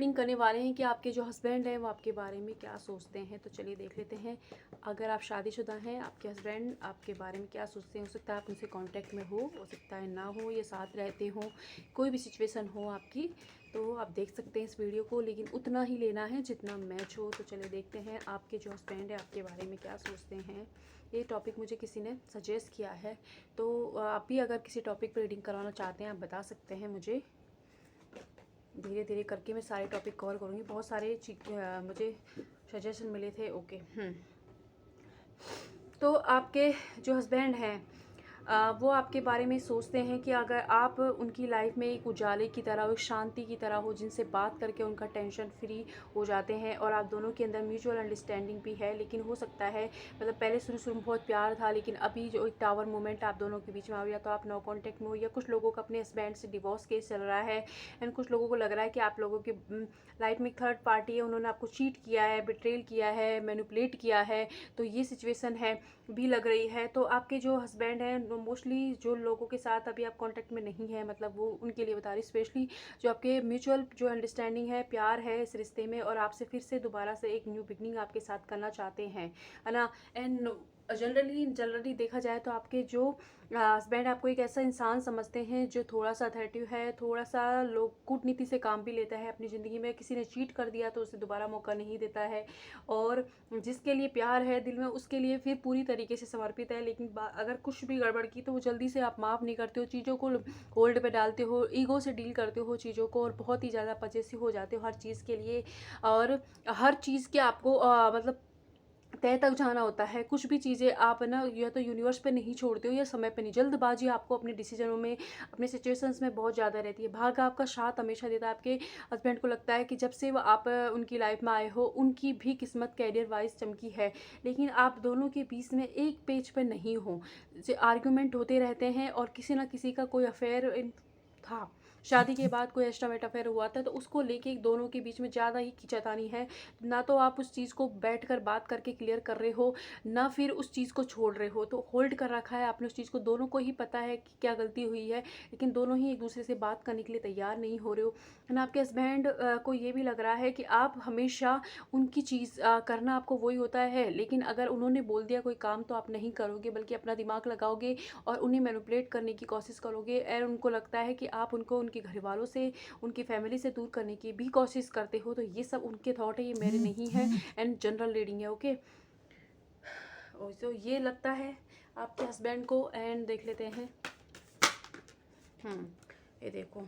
Reading करने वाले हैं कि आपके जो हस्बैंड हैं वो आपके बारे में क्या सोचते हैं। तो चलिए देख लेते हैं। अगर आप शादीशुदा हैं, आपके हस्बैंड आपके बारे में क्या सोचते हैं। हो सकता है आप उनसे कांटेक्ट में हो सकता है ना हो, या साथ रहते हो, कोई भी सिचुएशन हो आपकी, तो आप देख सकते हैं इस वीडियो को, लेकिन उतना ही लेना है जितना मैच हो। तो चलिए देखते हैं आपके जो हस्बैंड है आपके बारे में क्या सोचते हैं। ये टॉपिक मुझे किसी ने सजेस्ट किया है, तो आप भी अगर किसी टॉपिक पर रीडिंग करवाना चाहते हैं आप बता सकते हैं मुझे। धीरे धीरे करके मैं सारे टॉपिक कवर करूँगी। बहुत सारे मुझे सजेशन मिले थे। ओके। तो आपके जो हस्बैंड हैं वो आपके बारे में सोचते हैं कि अगर आप उनकी लाइफ में एक उजाले की तरह हो, एक शांति की तरह हो, जिनसे बात करके उनका टेंशन फ्री हो जाते हैं, और आप दोनों के अंदर म्यूचुअल अंडरस्टैंडिंग भी है। लेकिन हो सकता है मतलब पहले शुरू में बहुत प्यार था, लेकिन अभी जो एक टावर मोमेंट आप दोनों के बीच में आ गया, तो आप नो कॉन्टैक्ट में हो, या कुछ लोगों का अपने हस्बैंड से डिवोर्स केस चल रहा है, एंड कुछ लोगों को लग रहा है कि आप लोगों की लाइफ में एक थर्ड पार्टी है, उन्होंने आपको चीट किया है, बिट्रेल किया है, मैनिपुलेट किया है। तो ये सिचुएशन है भी लग रही है। तो आपके जो हस्बैंड हैं मोस्टली जो लोगों के साथ अभी आप कांटेक्ट में नहीं है, मतलब वो उनके लिए बता रही, स्पेशली जो आपके म्यूचुअल जो अंडरस्टैंडिंग है, प्यार है इस रिश्ते में, और आपसे फिर से दोबारा से एक न्यू बिगनिंग आपके साथ करना चाहते हैं, है ना। एंड जनरली देखा जाए तो आपके जो हस्बैंड आपको एक ऐसा इंसान समझते हैं जो थोड़ा सा अथॉरिटिव है, थोड़ा सा लोग कूटनीति से काम भी लेता है अपनी ज़िंदगी में। किसी ने चीट कर दिया तो उसे दोबारा मौका नहीं देता है, और जिसके लिए प्यार है दिल में उसके लिए फिर पूरी तरीके से समर्पित है। लेकिन अगर कुछ भी गड़बड़ की तो वो जल्दी से आप माफ़ नहीं करते हो, चीज़ों को होल्ड पे डालते हो, ईगो से डील करते हो चीज़ों को, और बहुत ही ज़्यादा पजेसिव हो जाते हो हर चीज़ के लिए, और हर चीज़ के आपको मतलब तय तक जाना होता है। कुछ भी चीज़ें आप ना या तो यूनिवर्स पे नहीं छोड़ते हो, या समय पे नहीं। जल्दबाजी आपको अपने डिसीजनों में, अपने सिचुएशंस में बहुत ज़्यादा रहती है। भाग्य आपका साथ हमेशा देता है। आपके हस्बैंड को लगता है कि जब से वो आप उनकी लाइफ में आए हो, उनकी भी किस्मत कैरियर वाइज चमकी है, लेकिन आप दोनों के बीच में एक पेज पे नहीं हो। आर्ग्यूमेंट होते रहते हैं, और किसी ना किसी का कोई अफेयर था, शादी के बाद कोई एक्स्ट्रा मेट अफेयर हुआ था, तो उसको लेके दोनों के बीच में ज़्यादा ही खींचातानी है। ना तो आप उस चीज़ को बैठकर बात करके क्लियर कर रहे हो, ना फिर उस चीज़ को छोड़ रहे हो, तो होल्ड कर रखा है आपने उस चीज़ को। दोनों को ही पता है कि क्या गलती हुई है, लेकिन दोनों ही एक दूसरे से बात करने के लिए तैयार नहीं हो रहे हो, है ना। आपके हस्बैंड को ये भी लग रहा है कि आप हमेशा उनकी चीज़ करना आपको वही होता है, लेकिन अगर उन्होंने बोल दिया कोई काम तो आप नहीं करोगे, बल्कि अपना दिमाग लगाओगे और उन्हें मैनिपुलेट करने की कोशिश करोगे। और उनको लगता है कि आप उनको उनके घर वालों से, उनकी फैमिली से दूर करने की भी कोशिश करते हो। तो ये सब उनके थॉट है, ये मेरे नहीं है, एंड जनरल रीडिंग है। ओके। तो ये लगता है आपके हस्बैंड को, एंड देख लेते हैं। ये देखो,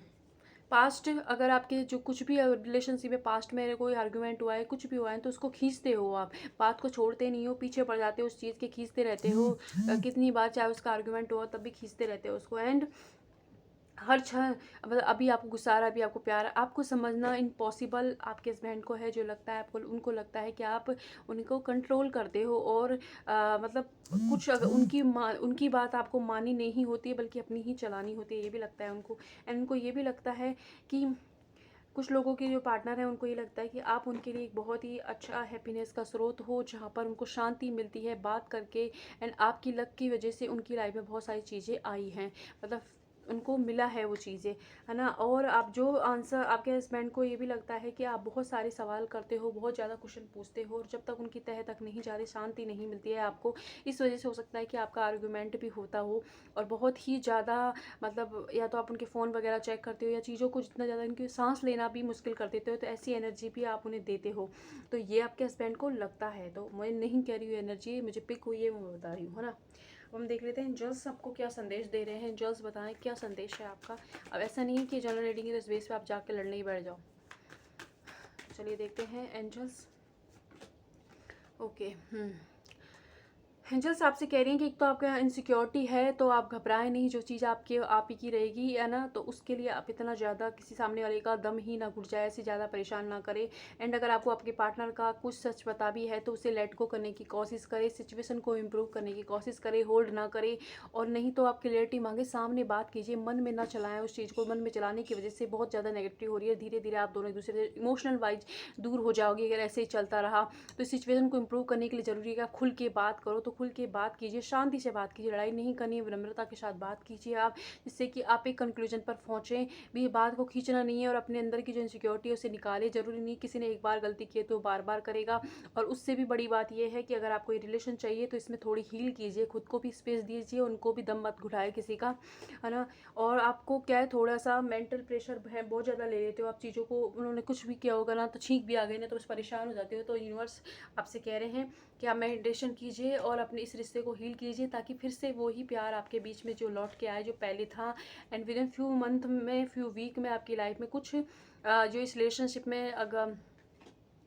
पास्ट अगर आपके जो कुछ भी रिलेशनशिप में पास्ट में कोई आर्गुमेंट हुआ है, कुछ भी हुआ है, तो उसको खींचते हो आप, बात को छोड़ते नहीं हो, पीछे पड़ जाते हो उस चीज़ के, खींचते रहते हो। कितनी बार चाहे उसका आर्गुमेंट हो तब भी खींचते रहते हो उसको। एंड हर क्षण मतलब अभी आपको गुस्सा आ रहा है, अभी आपको प्यार है, आपको समझना इम्पॉसिबल आपके हस्बैंड को है। जो लगता है आपको, उनको लगता है कि आप उनको कंट्रोल करते हो, और मतलब कुछ अगर उनकी बात आपको माननी नहीं होती है, बल्कि अपनी ही चलानी होती है, ये भी लगता है उनको। एंड उनको ये भी लगता है कि कुछ लोगों के जो पार्टनर हैं उनको ये लगता है कि आप उनके लिए एक बहुत ही अच्छा हैप्पीनेस का स्रोत हो, जहाँ पर उनको शांति मिलती है बात करके। एंड आपकी लक की वजह से उनकी लाइफ में बहुत सारी चीज़ें आई हैं, मतलब उनको मिला है वो चीज़ें, है ना। और आप जो आंसर, आपके हस्बैंड को ये भी लगता है कि आप बहुत सारे सवाल करते हो, बहुत ज़्यादा क्वेश्चन पूछते हो, और जब तक उनकी तह तक नहीं जाती शांति नहीं मिलती है आपको। इस वजह से हो सकता है कि आपका आर्गूमेंट भी होता हो, और बहुत ही ज़्यादा मतलब या तो आप उनके फ़ोन वगैरह चेक करते हो, या चीज़ों को जितना ज़्यादा उनकी सांस लेना भी मुश्किल कर देते हो, तो ऐसी एनर्जी भी आप उन्हें देते हो। तो ये आपके हस्बैंड को लगता है। तो मैं नहीं कह रही हूँ एनर्जी, मुझे पिक हुई है, मैं बता रही हूँ, है ना। अब हम देख लेते हैं एंजल्स आपको क्या संदेश दे रहे हैं। एंजल्स बताएं क्या संदेश है आपका। अब ऐसा नहीं है कि जनरल रीडिंग है तो इस बेस पे आप जाके लड़ने ही बैठ जाओ। चलिए देखते हैं एंजल्स। ओके। एंजल्स आपसे कह रही हैं कि एक तो आपके यहाँ इनसिक्योरिटी है, तो आप घबराएं नहीं, जो चीज़ आपके आप ही की रहेगी, है ना। तो उसके लिए आप इतना ज़्यादा किसी सामने वाले का दम ही ना घुट जाए, ऐसे ज़्यादा परेशान ना करें। एंड अगर आपको आपके पार्टनर का कुछ सच पता भी है तो उसे लेट गो करने की कोशिश करें, सिचुएशन को इम्प्रूव करने की कोशिश करें, होल्ड ना करें। और नहीं तो आप क्लियरिटी मांगे, सामने बात कीजिए, मन में ना चलाएं उस चीज़ को। मन में चलाने की वजह से बहुत ज़्यादा नेगेटिव हो रही है। धीरे धीरे आप दोनों एक दूसरे से इमोशनल वाइज दूर हो जाओगे अगर ऐसे ही चलता रहा। तो इस सिचुएशन को इम्प्रूव करने के लिए ज़रूरी है कि आप खुल के बात करो। तो खुल के बात कीजिए, शांति से बात कीजिए, लड़ाई नहीं करनी है, विनम्रता के साथ बात कीजिए आप, जिससे कि आप एक कंक्लूजन पर पहुँचें। भी बात को खींचना नहीं है और अपने अंदर की जो इनसिक्योरिटी है उसे निकालें। ज़रूरी नहीं किसी ने एक बार गलती की है तो बार-बार करेगा। और उससे भी बड़ी बात ये है कि अगर आपको ये रिलेशन चाहिए तो इसमें थोड़ी हील कीजिए, खुद को भी स्पेस दीजिए, उनको भी दम मत घुटाएँ किसी का, है ना? और आपको क्या है, थोड़ा-सा मेंटल प्रेशर है, बहुत ज़्यादा ले लेते हो आप चीज़ों को। उन्होंने कुछ भी किया होगा ना तो छींक भी आ गई ना तो बस परेशान हो जाते हो। तो यूनिवर्स आपसे कह रहे हैं कि आप मेडिटेशन कीजिए और अपने इस रिश्ते को हील कीजिए, ताकि फिर से वही प्यार आपके बीच में जो लौट के आए जो पहले था। एंड विदिन फ्यू मंथ में, फ्यू वीक में आपकी लाइफ में कुछ जो इस रिलेशनशिप में अगर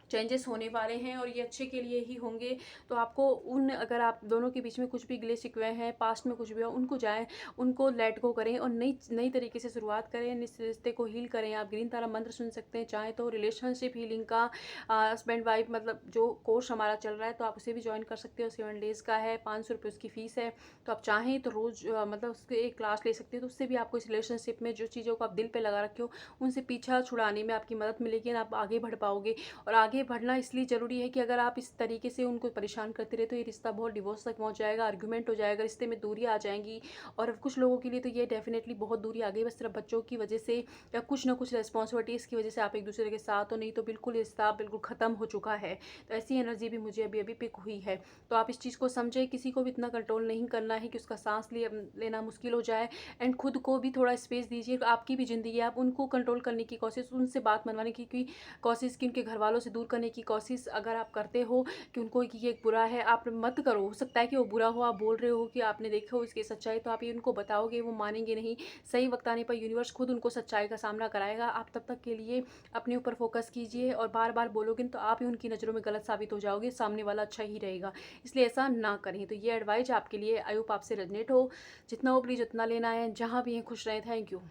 चेंजेस होने वाले हैं और ये अच्छे के लिए ही होंगे। तो आपको उन, अगर आप दोनों के बीच में कुछ भी गिले शिकवे हैं, पास्ट में कुछ भी हो, उनको जाएँ, उनको लेट गो करें और नई नई तरीके से शुरुआत करें, इस रिश्ते को हील करें। आप ग्रीन तारा मंत्र सुन सकते हैं, चाहें तो रिलेशनशिप हीलिंग का हस्बैंड वाइफ मतलब जो कोर्स हमारा चल रहा है, तो आप उसे भी जॉइन कर सकते हो। 7 डेज़ का है, 500 रुपये उसकी फ़ीस है। तो आप चाहें तो रोज़ मतलब उसके एक क्लास ले सकते हो, तो उससे भी आपको इस रिलेशनशिप में जो चीज़ों को आप दिल पे लगा रखे हो, उनसे पीछा छुड़ाने में आपकी मदद मिलेगी और आप आगे बढ़ पाओगे। और आगे बढ़ना इसलिए ज़रूरी है कि अगर आप इस तरीके से उनको परेशान करते रहे तो ये रिश्ता बहुत डिवोर्स तक पहुंच जाएगा, आर्गुमेंट हो जाएगा, रिश्ते में दूरियां आ जाएंगी। और कुछ लोगों के लिए तो ये डेफिनेटली बहुत दूरी आ गई, बस सिर्फ बच्चों की वजह से या कुछ ना कुछ रिस्पॉन्सिबिलिटीज़ की वजह से आप एक दूसरे के साथ हो, नहीं तो बिल्कुल रिश्ता बिल्कुल ख़त्म हो चुका है। तो ऐसी एनर्जी भी मुझे अभी अभी पिक हुई है। तो आप इस चीज़ को समझें, किसी को भी इतना कंट्रोल नहीं करना है कि उसका सांस लेना मुश्किल हो जाए। एंड खुद को भी थोड़ा स्पेस दीजिए, आपकी भी ज़िंदगी है, आप उनको कंट्रोल करने की कोशिश, उनसे बात मनवाने की कोशिश, कि उनके घर वालों से दूर करने की कोशिश अगर आप करते हो कि उनको कि ये बुरा है, आप मत करो। हो सकता है कि वो बुरा हो, आप बोल रहे हो कि आपने देखा हो इसकी सच्चाई, तो आप ये उनको बताओगे, वो मानेंगे नहीं। सही वक्त आने पर यूनिवर्स खुद उनको सच्चाई का सामना कराएगा। आप तब तक के लिए अपने ऊपर फोकस कीजिए, और बार बार बोलोगे तो आप ही उनकी नज़रों में गलत साबित हो जाओगे, सामने वाला अच्छा ही रहेगा। इसलिए ऐसा ना करें। तो ये एडवाइस आपके लिए, आई होप आपसे रेजनेट हो। जितना हो प्लीज़ उतना लेना है, जहाँ भी हैं खुश रहें। Thank you.